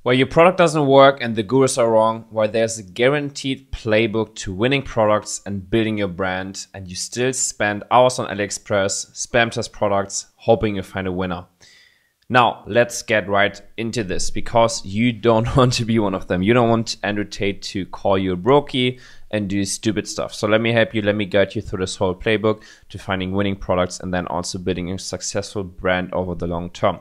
Where your product doesn't work and the gurus are wrong, where there's a guaranteed playbook to winning products and building your brand, and you still spend hours on AliExpress, spam test products, hoping you find a winner. Now, let's get right into this, because you don't want to be one of them. You don't want Andrew Tate to call you a brokey and do stupid stuff. So let me help you. Let me guide you through this whole playbook to finding winning products and then also building a successful brand over the long term.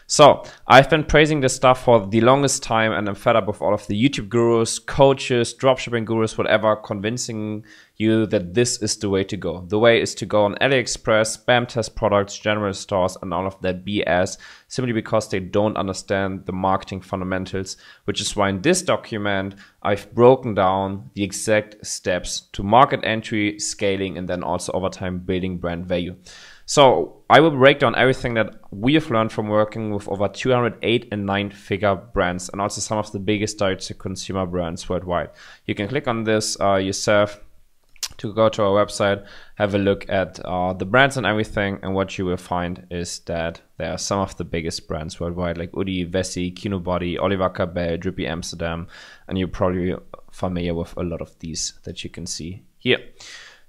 So I've been praising this stuff for the longest time, and I'm fed up with all of the YouTube gurus, coaches, dropshipping gurus, whatever, convincing you that this is the way to go. The way is to go on AliExpress, spam test products, general stores, and all of that BS, simply because they don't understand the marketing fundamentals, which is why in this document, I've broken down the exact steps to market entry, scaling, and then also over time building brand value. So I will break down everything that we have learned from working with over 208 and 9-figure brands, and also some of the biggest direct-to-consumer brands worldwide. You can click on this yourself to go to our website, have a look at the brands and everything, and what you will find is that there are some of the biggest brands worldwide, like Udi, Vessi, Kinobody, Oliver Cabell, Drippy Amsterdam, and you're probably familiar with a lot of these that you can see here.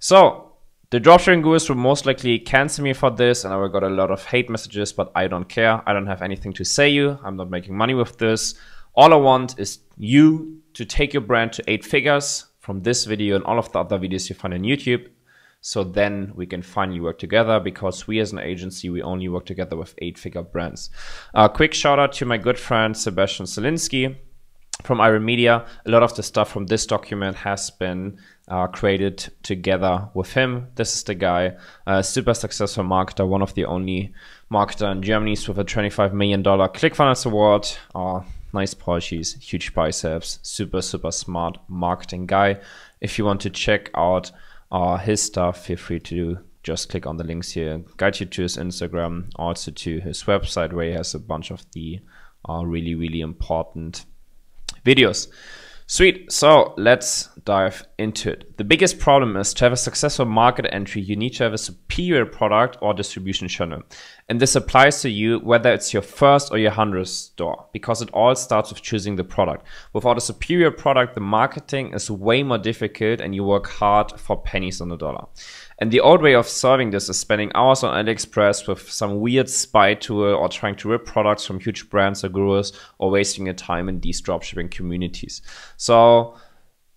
So the dropshipping gurus will most likely cancel me for this, and I will got a lot of hate messages, but I don't care. I don't have anything to say you. I'm not making money with this. All I want is you to take your brand to 8 figures from this video and all of the other videos you find on YouTube. So then we can finally work together, because we as an agency, we only work together with 8-figure brands. Quick shout out to my good friend, Sebastian Zielinski from Iron Media. A lot of the stuff from this document has been created together with him. This is the guy, super successful marketer, one of the only marketer in Germany with a $25 million ClickFunnels award. Nice Porsches, huge biceps, super smart marketing guy. If you want to check out his stuff, feel free to just click on the links here. Guide you to his Instagram, also to his website, where he has a bunch of the really important videos. Sweet, so let's dive into it. The biggest problem is to have a successful market entry, you need to have a superior product or distribution channel. And this applies to you whether it's your first or your 100th store, because it all starts with choosing the product. Without a superior product, the marketing is way more difficult and you work hard for pennies on the dollar. And the old way of solving this is spending hours on AliExpress with some weird spy tool, or trying to rip products from huge brands or gurus, or wasting your time in these dropshipping communities. So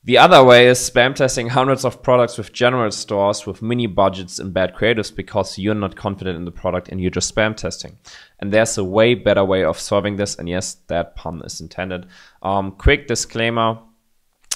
the other way is spam testing hundreds of products with general stores with mini budgets and bad creatives, because you're not confident in the product and you're just spam testing. And there's a way better way of solving this. And yes, that pun is intended. Quick disclaimer.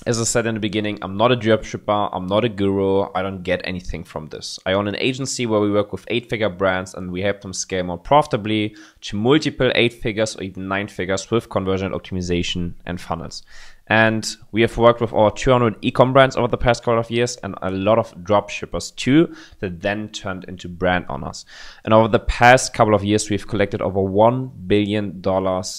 As I said in the beginning, I'm not a dropshipper, I'm not a guru, I don't get anything from this. I own an agency where we work with 8-figure brands, and we help them scale more profitably to multiple 8 figures or even 9 figures with conversion optimization and funnels. And we have worked with over 200 e-com brands over the past couple of years, and a lot of drop shippers too, that then turned into brand owners. And over the past couple of years, we've collected over $1 billion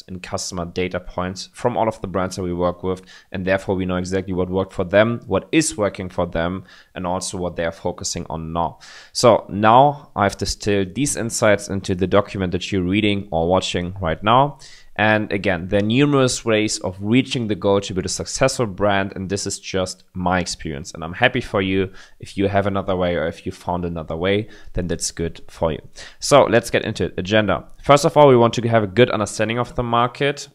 in customer data points from all of the brands that we work with. And therefore we know exactly what worked for them, what is working for them, and also what they're focusing on now. So now I've distilled these insights into the document that you're reading or watching right now. And again, there are numerous ways of reaching the goal to build a successful brand, and this is just my experience. And I'm happy for you. If you have another way, or if you found another way, then that's good for you. So let's get into it. Agenda. First of all, we want to have a good understanding of the market.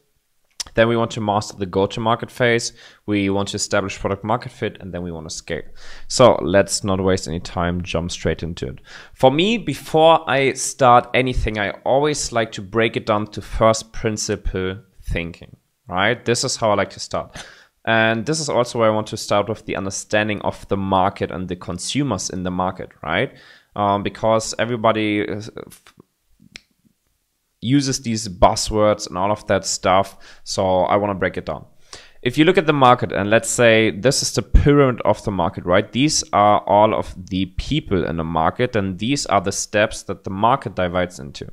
Then we want to master the go-to-market phase. We want to establish product market fit, and then we want to scale. So let's not waste any time, jump straight into it. For me, before I start anything, I always like to break it down to first principle thinking, right? This is how I like to start. And this is also where I want to start with the understanding of the market and the consumers in the market, right? Because everybody uses these buzzwords and all of that stuff. So I want to break it down. If you look at the market, and let's say this is the pyramid of the market, right? These are all of the people in the market, and these are the steps that the market divides into.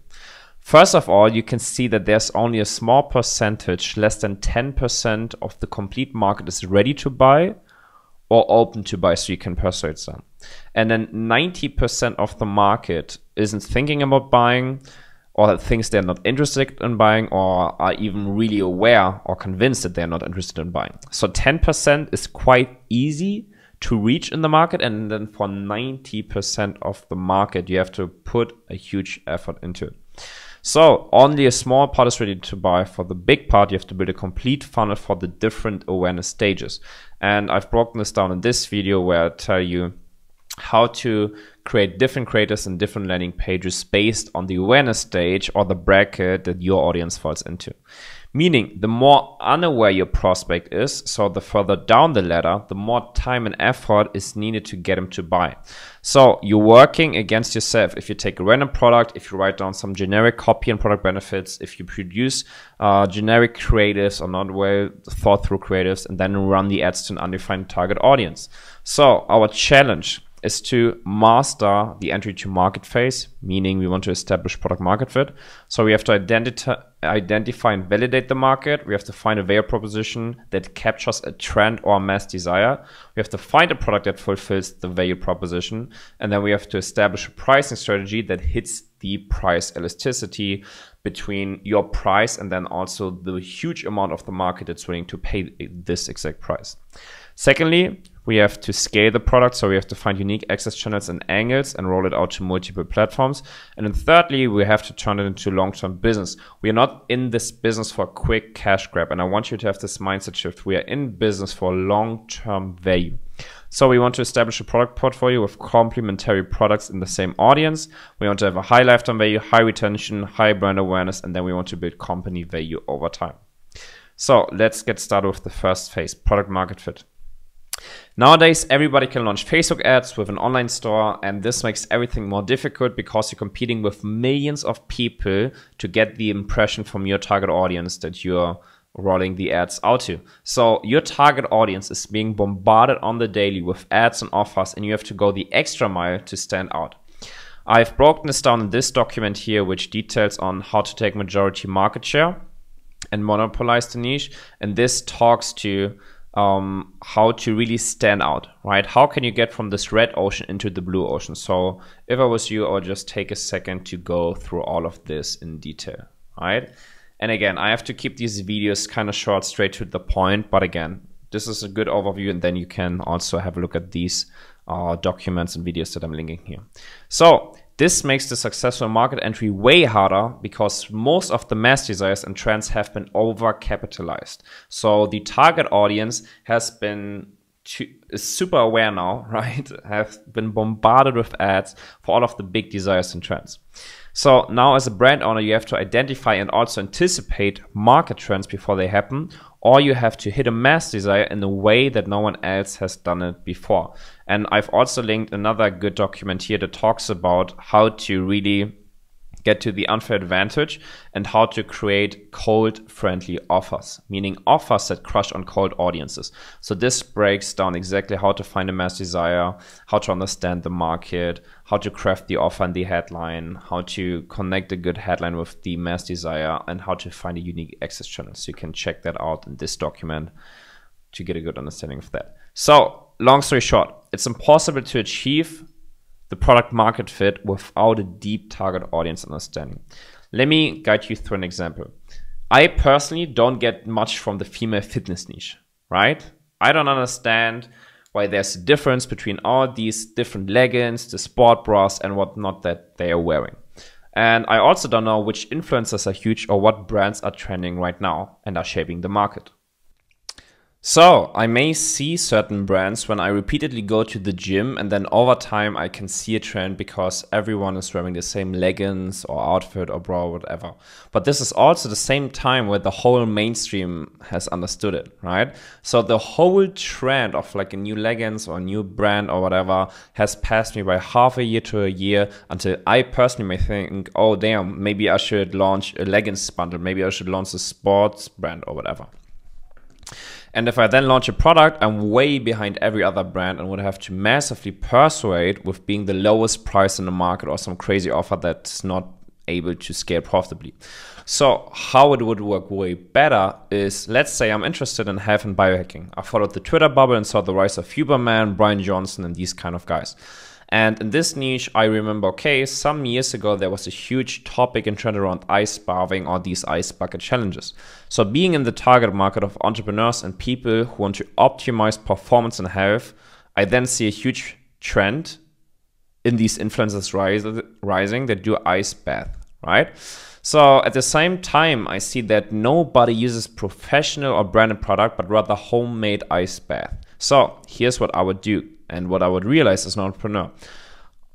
First of all, you can see that there's only a small percentage, less than 10% of the complete market is ready to buy or open to buy, so you can persuade them. And then 90% of the market isn't thinking about buying, or things they're not interested in buying, or are even really aware or convinced that they're not interested in buying. So 10% is quite easy to reach in the market, and then for 90% of the market, you have to put a huge effort into it. So only a small part is ready to buy. For the big part, you have to build a complete funnel for the different awareness stages. And I've broken this down in this video where I tell you how to create different creators and different landing pages based on the awareness stage or the bracket that your audience falls into. Meaning, the more unaware your prospect is, so the further down the ladder, the more time and effort is needed to get him to buy. So you're working against yourself. If you take a random product, if you write down some generic copy and product benefits, if you produce generic creatives or not well thought through creatives, and then run the ads to an undefined target audience. So our challenge is to master the entry to market phase, meaning we want to establish product market fit. So we have to identify and validate the market. We have to find a value proposition that captures a trend or a mass desire. We have to find a product that fulfills the value proposition. And then we have to establish a pricing strategy that hits the price elasticity between your price and then also the huge amount of the market that's willing to pay this exact price. Secondly, we have to scale the product, so we have to find unique access channels and angles and roll it out to multiple platforms. And then thirdly, we have to turn it into long-term business. We are not in this business for a quick cash grab, and I want you to have this mindset shift. We are in business for long-term value. So we want to establish a product portfolio with complementary products in the same audience. We want to have a high lifetime value, high retention, high brand awareness, and then we want to build company value over time. So let's get started with the first phase, product market fit. Nowadays, everybody can launch Facebook ads with an online store, and this makes everything more difficult because you're competing with millions of people to get the impression from your target audience that you're rolling the ads out to. So your target audience is being bombarded on the daily with ads and offers, and you have to go the extra mile to stand out. I've broken this down in this document here, which details on how to take majority market share and monopolize the niche, and this talks to how to really stand out, right? How can you get from this red ocean into the blue ocean? So if I was you, I would just take a second to go through all of this in detail, right? And again, I have to keep these videos kind of short, straight to the point. But again, this is a good overview, and then you can also have a look at these documents and videos that I'm linking here. So this makes the successful market entry way harder because most of the mass desires and trends have been over-capitalized. So the target audience has been is super aware now, right? Have been bombarded with ads for all of the big desires and trends. So now as a brand owner, you have to identify and also anticipate market trends before they happen, or you have to hit a mass desire in a way that no one else has done it before. And I've also linked another good document here that talks about how to really get to the unfair advantage and how to create cold friendly offers, meaning offers that crush on cold audiences. So this breaks down exactly how to find a mass desire, how to understand the market, how to craft the offer and the headline, how to connect a good headline with the mass desire, and how to find a unique access channel. So you can check that out in this document to get a good understanding of that. So long story short, it's impossible to achieve the product market fit without a deep target audience understanding. Let me guide you through an example. I personally don't get much from the female fitness niche, right? I don't understand why there's a difference between all these different leggings, the sport bras and whatnot that they are wearing. And I also don't know which influencers are huge or what brands are trending right now and are shaping the market. So I may see certain brands when I repeatedly go to the gym, and then over time I can see a trend because everyone is wearing the same leggings or outfit or bra or whatever. But this is also the same time where the whole mainstream has understood it, right? So the whole trend of like a new leggings or a new brand or whatever has passed me by half a year to a year until I personally may think, oh damn, maybe I should launch a leggings bundle. Maybe I should launch a sports brand or whatever. And if I then launch a product, I'm way behind every other brand and would have to massively persuade with being the lowest price in the market or some crazy offer that's not able to scale profitably. So how it would work way better is, let's say I'm interested in health and biohacking. I followed the Twitter bubble and saw the rise of Huberman, Brian Johnson, and these kind of guys. And in this niche, I remember, okay, some years ago, there was a huge topic and trend around ice bathing or these ice bucket challenges. So being in the target market of entrepreneurs and people who want to optimize performance and health, I then see a huge trend in these influencers rising that do ice bath, right? So at the same time, I see that nobody uses professional or branded product, but rather homemade ice bath. So here's what I would do and what I would realize as an entrepreneur.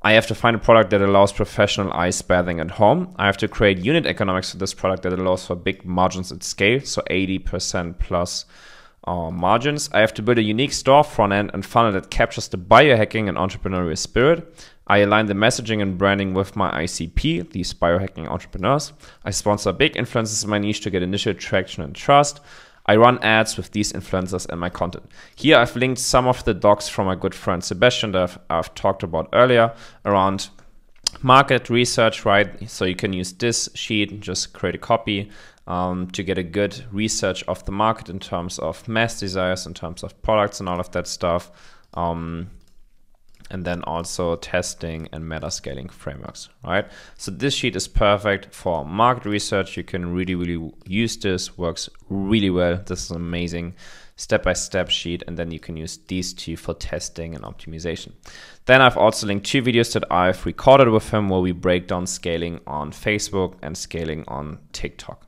I have to find a product that allows professional ice bathing at home. I have to create unit economics for this product that allows for big margins at scale, so 80% plus margins. I have to build a unique store front end and funnel that captures the biohacking and entrepreneurial spirit. I align the messaging and branding with my ICP, these biohacking entrepreneurs. I sponsor big influencers in my niche to get initial traction and trust. I run ads with these influencers in my content. Here I've linked some of the docs from my good friend Sebastian that I've talked about earlier around market research, right? So you can use this sheet, just create a copy to get a good research of the market in terms of mass desires, in terms of products and all of that stuff. And then also testing and meta scaling frameworks, right? So this sheet is perfect for market research. You can really use this, works really well. This is an amazing step-by-step sheet. And then you can use these two for testing and optimization. Then I've also linked 2 videos that I've recorded with him where we break down scaling on Facebook and scaling on TikTok.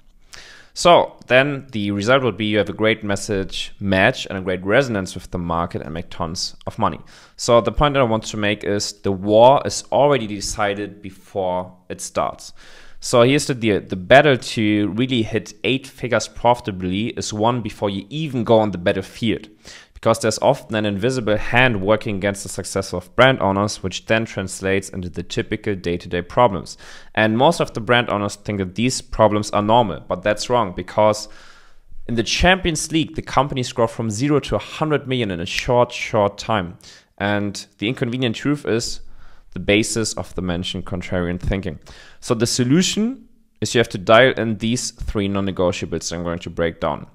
So then the result would be you have a great message match and a great resonance with the market and make tons of money. So the point that I want to make is the war is already decided before it starts. So here's the deal. The battle to really hit 8 figures profitably is won before you even go on the battlefield. Because there's often an invisible hand working against the success of brand owners, which then translates into the typical day-to-day problems. And most of the brand owners think that these problems are normal, but that's wrong because in the Champions League, the companies grow from 0 to 100 million in a short time. And the inconvenient truth is the basis of the mentioned contrarian thinking. So the solution is you have to dial in these 3 non-negotiables I'm going to break down.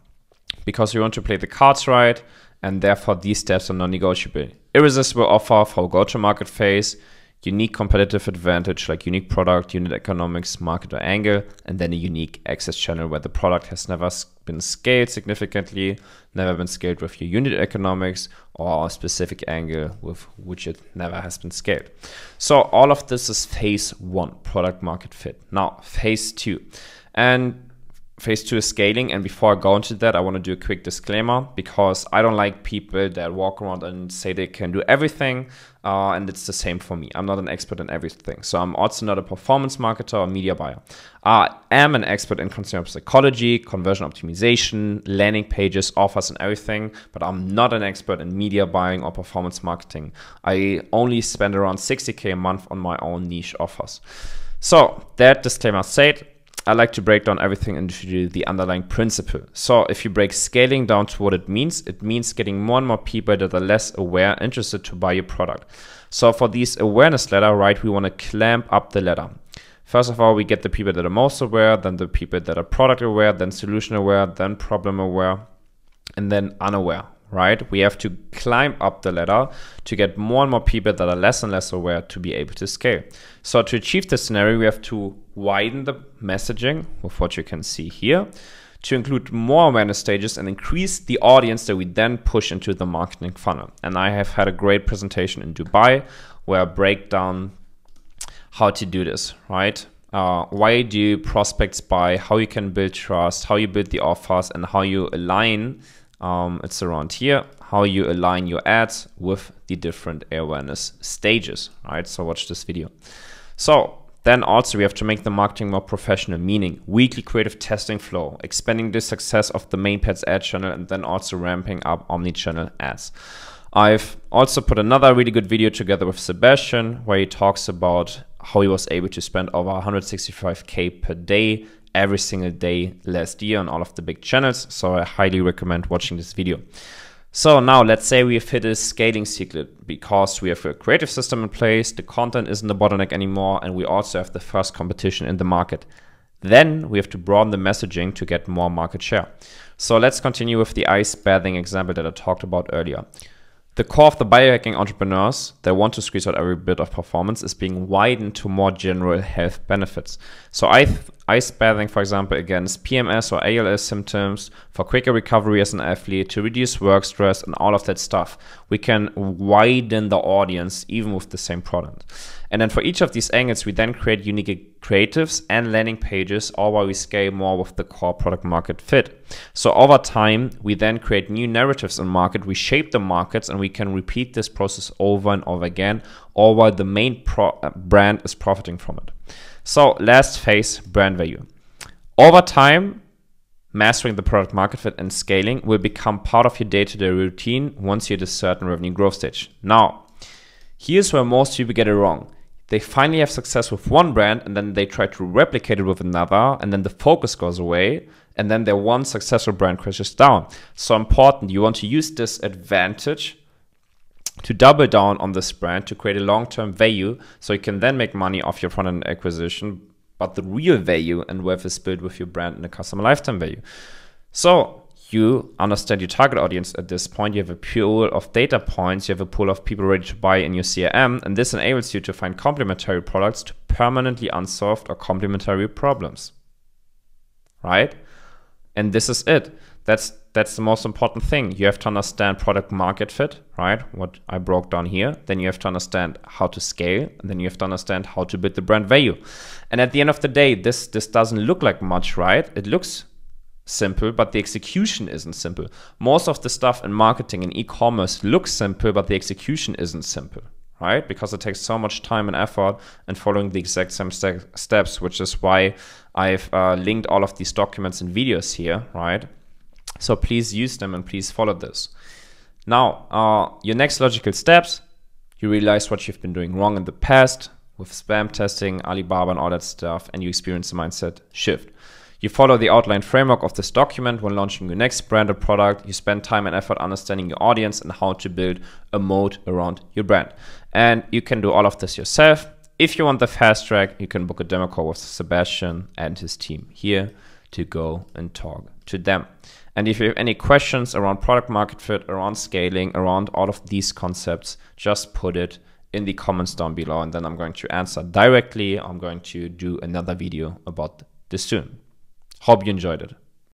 Because you want to play the cards right, and therefore these steps are non-negotiable. Irresistible offer for go-to-market phase, unique competitive advantage like unique product, unit economics, market or angle, and then a unique access channel where the product has never been scaled significantly, never been scaled with your unit economics, or a specific angle with which it never has been scaled. So all of this is phase 1, product market fit. Now phase 2. And phase 2 is scaling, and before I go into that, I want to do a quick disclaimer because I don't like people that walk around and say they can do everything, and it's the same for me. I'm not an expert in everything, so I'm also not a performance marketer or media buyer. I am an expert in consumer psychology, conversion optimization, landing pages, offers, and everything, but I'm not an expert in media buying or performance marketing. I only spend around 60K a month on my own niche offers. So that disclaimer said, I like to break down everything into the underlying principle. So if you break scaling down to what it means getting more and more people that are less aware, interested to buy your product. So for these awareness ladder, right, we want to clamp up the ladder. First of all, we get the people that are most aware, then the people that are product aware, then solution aware, then problem aware, and then unaware, right? We have to climb up the ladder to get more and more people that are less and less aware to be able to scale. So to achieve this scenario, we have to widen the messaging with what you can see here to include more awareness stages and increase the audience that we then push into the marketing funnel. And I have had a great presentation in Dubai where I break down how to do this, right? Why do prospects buy, how you can build trust, how you build the offers, and how you align, it's around here, how you align your ads with the different awareness stages, right? So watch this video. So then also we have to make the marketing more professional, meaning weekly creative testing flow, expanding the success of the main pads ad channel, and then also ramping up omni-channel ads. I've also put another really good video together with Sebastian where he talks about how he was able to spend over 165K per day every single day last year on all of the big channels. So I highly recommend watching this video. So now let's say we have hit a scaling secret because we have a creative system in place, the content isn't a bottleneck anymore, and we also have the first competition in the market. Then we have to broaden the messaging to get more market share. So let's continue with the ice bathing example that I talked about earlier. The core of the biohacking entrepreneurs that want to squeeze out every bit of performance is being widened to more general health benefits. So ice bathing, for example, against PMS or ALS symptoms, for quicker recovery as an athlete, to reduce work stress and all of that stuff. We can widen the audience even with the same product. And then for each of these angles, we then create unique creatives and landing pages, all while we scale more with the core product market fit. So over time, we then create new narratives in market, we shape the markets, and we can repeat this process over and over again, all while the main brand is profiting from it. So last phase, brand value. Over time, mastering the product market fit and scaling will become part of your day-to-day routine once you hit a certain revenue growth stage. Now, here's where most people get it wrong. They finally have success with one brand and then they try to replicate it with another, and then the focus goes away, and then their one successful brand crashes down. So important, you want to use this advantage to double down on this brand to create a long-term value so you can then make money off your front-end acquisition, but the real value and worth is built with your brand and the customer lifetime value. So you understand your target audience at this point, you have a pool of data points, you have a pool of people ready to buy in your CRM, and this enables you to find complementary products to permanently unsolved or complementary problems, right? And this is it. That's the most important thing. You have to understand product market fit, right? What I broke down here. Then you have to understand how to scale, and then you have to understand how to build the brand value. And at the end of the day, this doesn't look like much, right? It looks simple, but the execution isn't simple. Most of the stuff in marketing and e-commerce looks simple, but the execution isn't simple, right? Because it takes so much time and effort and following the exact same steps, which is why I've linked all of these documents and videos here, right? So please use them and please follow this. Now, your next logical steps, you realize what you've been doing wrong in the past with spam testing, Alibaba and all that stuff, and you experience a mindset shift. You follow the outline framework of this document when launching your next brand or product. You spend time and effort understanding your audience and how to build a moat around your brand. And you can do all of this yourself. If you want the fast track, you can book a demo call with Sebastian and his team here to go and talk to them. And if you have any questions around product market fit, around scaling, around all of these concepts, just put it in the comments down below, and then I'm going to answer directly. I'm going to do another video about this soon. Hope you enjoyed it.